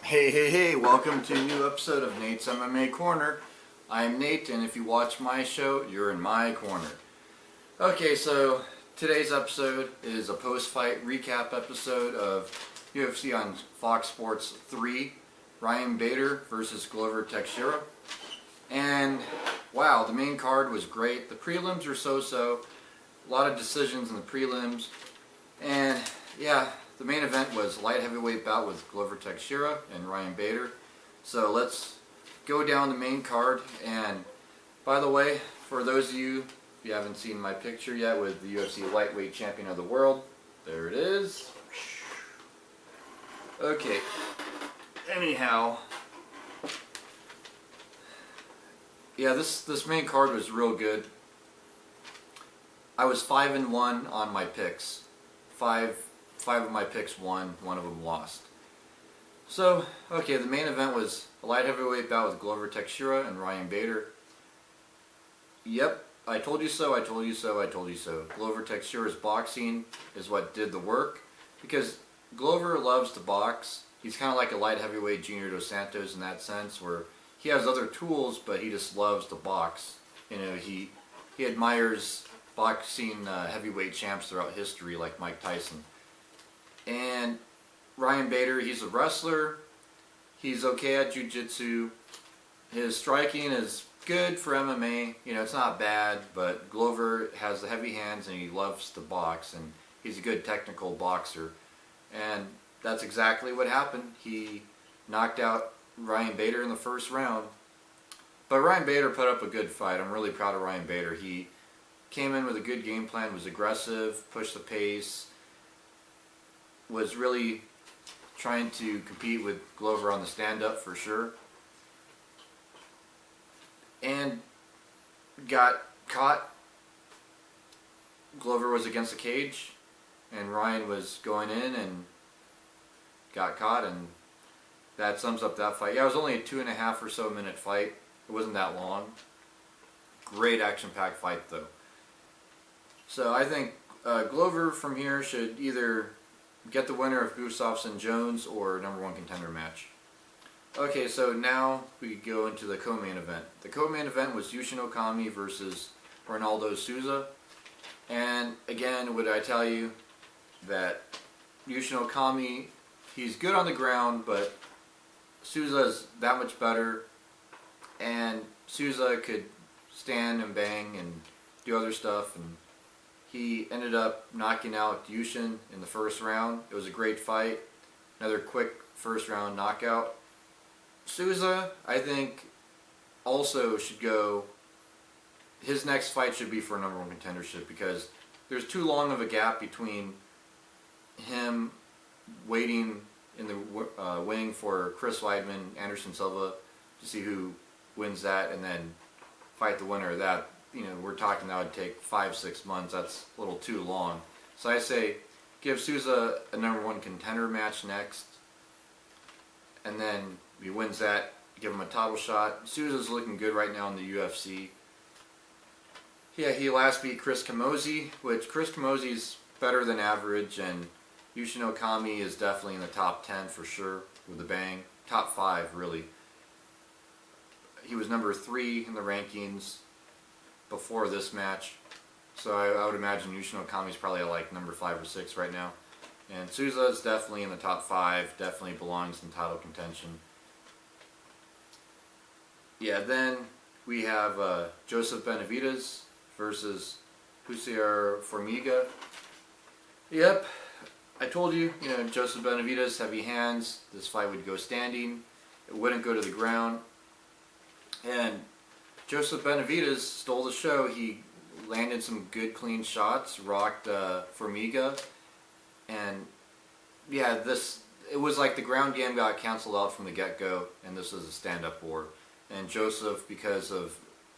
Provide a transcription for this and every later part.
Hey, welcome to a new episode of Nate's MMA Corner. I'm Nate, and if you watch my show, you're in my corner. Okay, so today's episode is a post-fight recap episode of UFC on Fox Sports 3, Ryan Bader versus Glover Teixeira. And wow, the main card was great. The prelims are so-so. A lot of decisions in the prelims. And yeah, the main event was light heavyweight bout with Glover Teixeira and Ryan Bader. So let's go down the main card. And by the way, for those of you, if you haven't seen my picture yet with the UFC lightweight champion of the world, there it is. Okay, anyhow, yeah, this main card was real good. I was 5-1 on my picks. Five of my picks won, one of them lost. So, okay, the main event was a light heavyweight bout with Glover Teixeira and Ryan Bader. Yep, I told you so, I told you so, I told you so. Glover Teixeira's boxing is what did the work, because Glover loves to box. He's kind of like a light heavyweight Junior Dos Santos in that sense, where he has other tools, but he just loves to box. You know, he admires boxing heavyweight champs throughout history, like Mike Tyson. And Ryan Bader, he's a wrestler. He's okay at jiu-jitsu. His striking is good for MMA. You know, it's not bad, but Glover has the heavy hands and he loves to box, and he's a good technical boxer. And that's exactly what happened. He knocked out Ryan Bader in the first round. But Ryan Bader put up a good fight. I'm really proud of Ryan Bader. He came in with a good game plan, was aggressive, pushed the pace, was really trying to compete with Glover on the stand-up for sure, and got caught. Glover was against the cage and Ryan was going in and got caught, and that sums up that fight. Yeah, it was only a 2.5 or so minute fight. It wasn't that long. Great action-packed fight though. So I think Glover from here should either get the winner of Gustafsson Jones or #1 contender match. Okay, so now we go into the co-main event. The co-main event was Yushin Okami versus Ronaldo Souza. And again, would I tell you that Yushin Okami, he's good on the ground, but Souza's that much better. And Souza could stand and bang and do other stuff, and he ended up knocking out Yushin in the first round. It was a great fight. Another quick first round knockout. Souza, I think, also should go. His next fight should be for a #1 contendership, because there's too long of a gap between him waiting in the wing for Chris Weidman, Anderson Silva, to see who wins that, and then fight the winner of that. You know, we're talking that would take 5-6 months. That's a little too long. So I say give Souza a #1 contender match next, and then if he wins that, give him a title shot. Souza's looking good right now in the UFC. Yeah, he last beat Chris Camozzi, which Chris Camozzi's better than average, and Yushin Okami is definitely in the top 10 for sure with a bang. Top 5 really. He was number 3 in the rankings before this match, so I would imagine Yushin Okami is probably like number 5 or 6 right now. And Souza is definitely in the top 5, definitely belongs in title contention. Yeah, then we have Joseph Benavidez versus Jussier Formiga. Yep, I told you, Joseph Benavidez, heavy hands, this fight would go standing, it wouldn't go to the ground. And Joseph Benavidez stole the show. He landed some good clean shots, rocked Formiga, and yeah, it was like the ground game got canceled out from the get-go, and this was a stand-up war. And Joseph, because of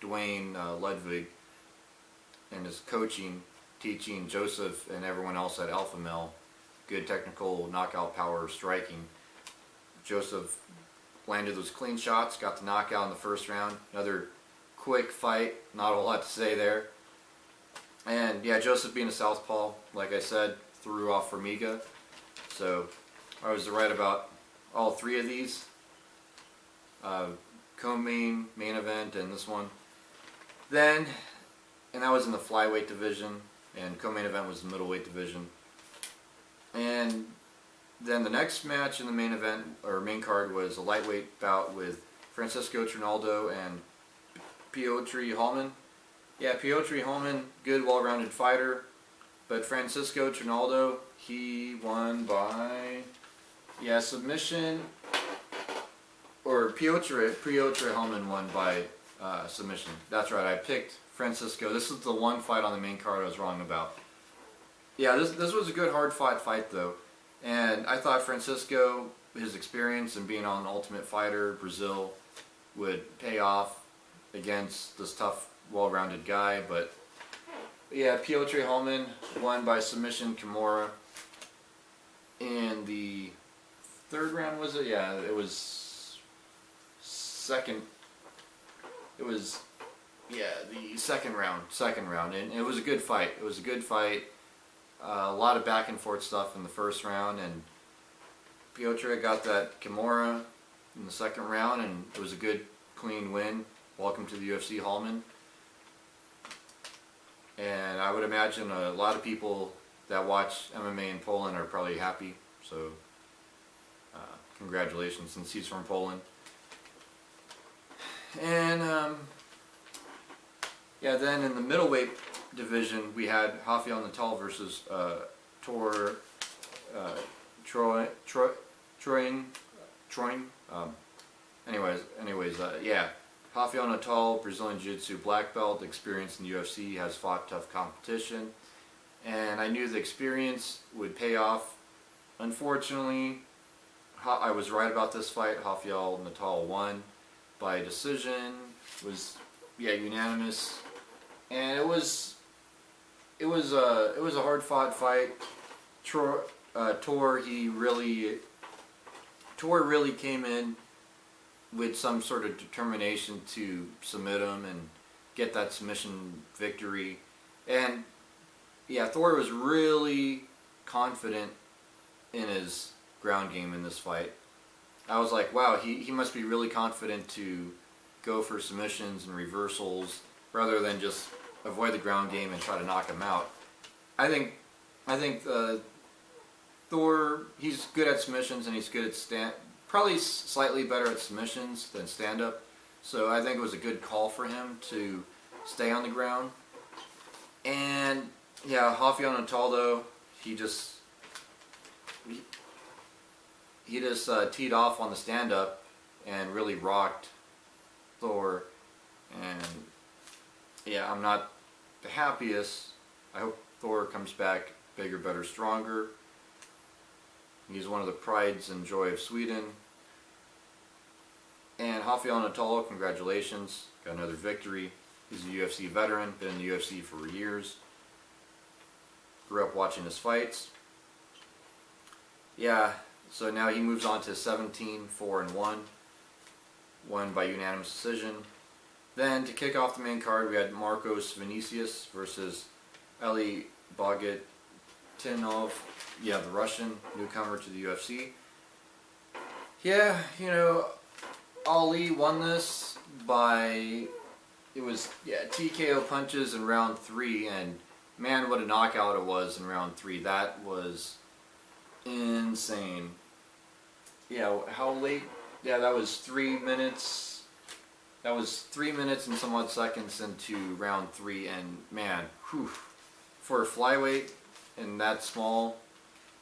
Dwayne Ludwig and his coaching, teaching Joseph and everyone else at Alpha Male good technical knockout power striking, Joseph landed those clean shots, got the knockout in the first round. Another quick fight, not a whole lot to say there. And yeah, Joseph being a southpaw, like I said, threw off Formiga. So I was right about all three of these. Co-main, main event, and this one. Then, and that was in the flyweight division, and co-main event was the middleweight division. And then the next match in the main event, or main card, was a lightweight bout with Francisco Trinaldo and Piotr Hallmann. Yeah, Piotr Hallmann, good, well-rounded fighter. But Francisco Trinaldo, he won by, yeah, submission. Or Piotr Hallmann won by submission. That's right, I picked Francisco. This is the one fight on the main card I was wrong about. Yeah, this was a good hard-fought fight though. And I thought Francisco, his experience in being on Ultimate Fighter, Brazil, would pay off against this tough, well-rounded guy. But yeah, Piotr Hallmann won by submission Kimura in the third round, was it? Yeah, it was second. It was, yeah, the second round, and it was a good fight. It was a good fight. A lot of back and forth stuff in the first round, and Piotr got that Kimura in the second round, and it was a good, clean win. Welcome to the UFC, Hallmann. And I would imagine a lot of people that watch MMA in Poland are probably happy. So, congratulations, since he's from Poland. And yeah, then in the middleweight division, we had Rafael Natal versus troeng. Yeah, Rafael Natal, Brazilian Jiu-Jitsu black belt, experienced in the UFC, has fought tough competition, and I knew the experience would pay off. Unfortunately, I was right about this fight. Rafael Natal won by decision. Was, yeah, unanimous, and it was a hard fought fight. Tor really came in with some sort of determination to submit him and get that submission victory. And yeah, Thor was really confident in his ground game in this fight. I was like, wow, he must be really confident to go for submissions and reversals rather than just avoid the ground game and try to knock him out. I think Thor, he's good at submissions, and he's good at probably slightly better at submissions than stand-up. So I think it was a good call for him to stay on the ground. And yeah, Rafael Natal though, he just teed off on the stand-up and really rocked Thor. And yeah, I'm not the happiest. I hope Thor comes back bigger, better, stronger. He's one of the prides and joy of Sweden. And Rafael Natal, congratulations, got another victory. He's a UFC veteran, been in the UFC for years. Grew up watching his fights. Yeah, so now he moves on to 17-4-1, won by unanimous decision. Then to kick off the main card, we had Marcos Vinicius versus Eli Bagautinov, yeah, the Russian newcomer to the UFC. Yeah, you know, Ali won this by, it was, yeah, TKO punches in round 3, and man, what a knockout it was in round 3. That was insane. Yeah, how late? Yeah, that was 3 minutes. That was 3 minutes and some odd seconds into round 3, and man, whew, for a flyweight and that small,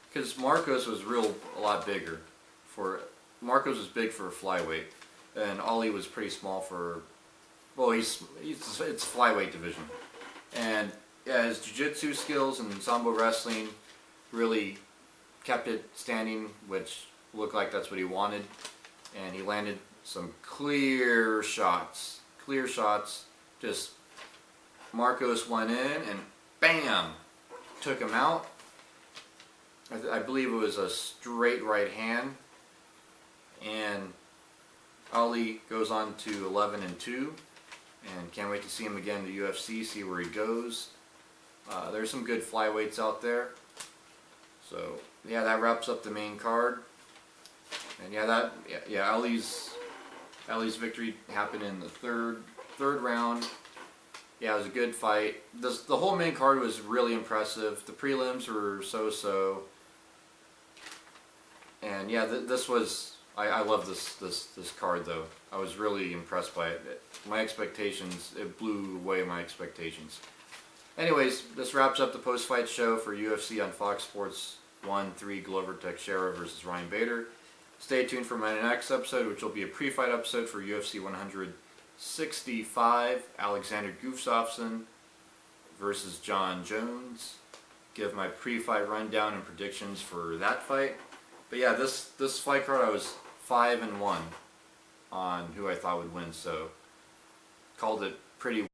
because Marcos was a lot bigger. Marcos was big for a flyweight, and Ali was pretty small for, well, it's flyweight division. And yeah, his jiu-jitsu skills and sambo wrestling really kept it standing, which looked like that's what he wanted. And he landed some clear shots. Just Marcos went in and bam, took him out. I believe it was a straight right hand. And Ali goes on to 11-2, and can't wait to see him again in the UFC, see where he goes. There's some good flyweights out there. So yeah, that wraps up the main card. And yeah, Ali's victory happened in the third round. Yeah, it was a good fight. The whole main card was really impressive. The prelims were so. And yeah, this was I love this card though. I was really impressed by it. My expectations, it blew away my expectations. Anyways, this wraps up the post-fight show for UFC on Fox Sports 1-3 Glover Teixeira versus Ryan Bader. Stay tuned for my next episode, which will be a pre-fight episode for UFC 165, Alexander Gustafsson versus John Jones. Give my pre-fight rundown and predictions for that fight. But yeah, this fight card I was 5-1 on who I thought would win, so called it pretty